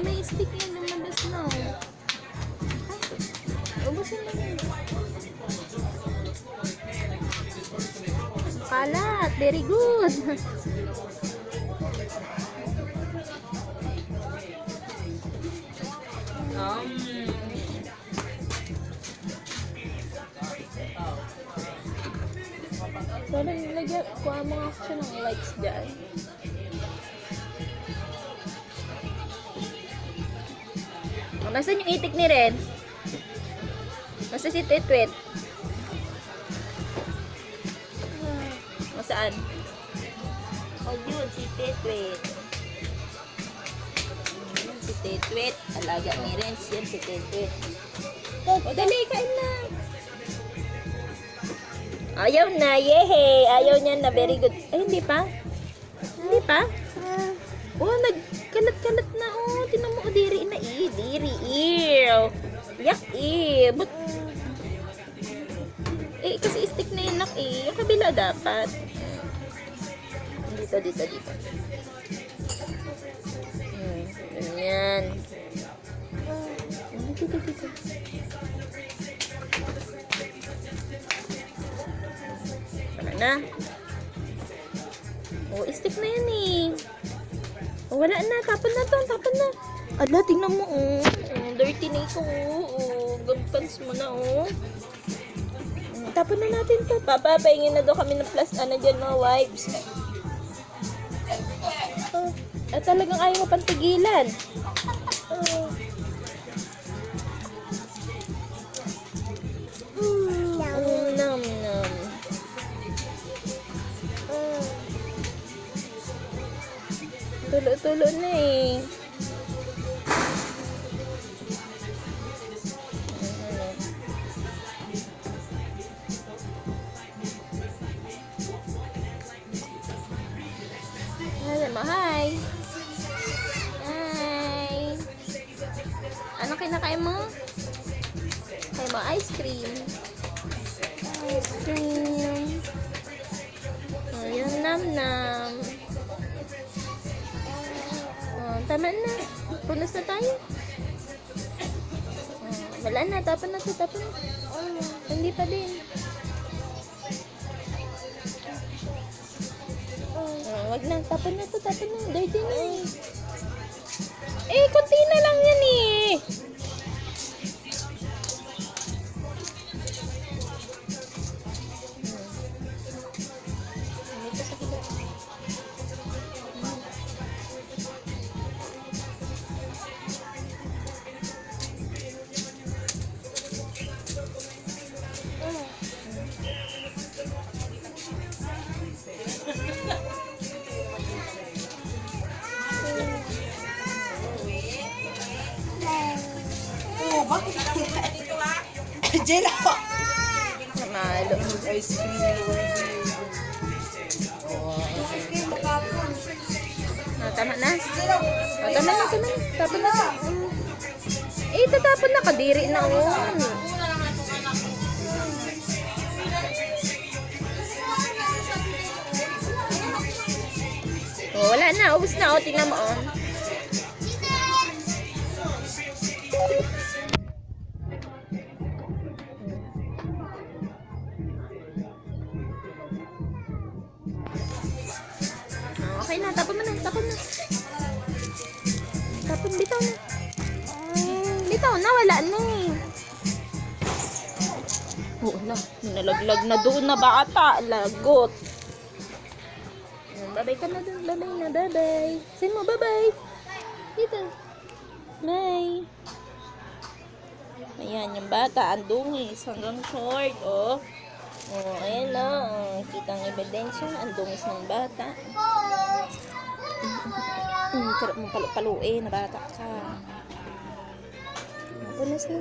may stick yan. Lumabas na. Ubusin mo yun. Kalat. Very good. So, nilagyan ko ang mga action ng lights dyan. Oh, nasaan yung itik ni Red? Nasa si Twitwit? Nasaan? Oh, yun, si Twitwit. Si Twitwit. Alaga ni Renz. Yan, si Twitwit. O, dali, kain na. Ayaw na, yehe. Ayaw niya na, very good. Ay, hindi pa? Hindi pa? Oh, nagkalat-kalat na. Oh, tinan mo, diri na. Diri, ew. Yak, but kasi stick na yun, yung kabila dapat. Dito. Ganyan. Dito. Wala na. Oh, stick na yan Oh, wala na. Tapon na to. Ala, tingnan mo, dirty na ito, good pants mo na, Tapon na natin to. Papa, pahingin na daw kami ng plus, dyan, wipes. Talagang ayaw mo pantigilan. Nam. Tulo na Hi! Ano kinakain mo? Kain mo ice cream. Yung nam. Tama na. Punas na tayo. Wala na. Tapon na. Hindi pa din. Wag na. Tapon na. Dirty na konti na lang yan Jela po. Namalo. Ice cream. Tama na. Tama na. Tapon na. Tatapon na. Kadiri na. Wala na. Ubus na. Tingnan mo. Okay na, tapon na. Tapon, bitaw na. Bitaw na, wala na wala, nalaglag na doon na bata. Lagot. Babay ka na doon. Babay. Say mo, babay. Dito. Bye. Ayan, yung bata, ang dungis. Hanggang short, ayan na. Kitang ebidensya, ang dungis ng bata. Sarap mong paluin, bata ka. Punas na.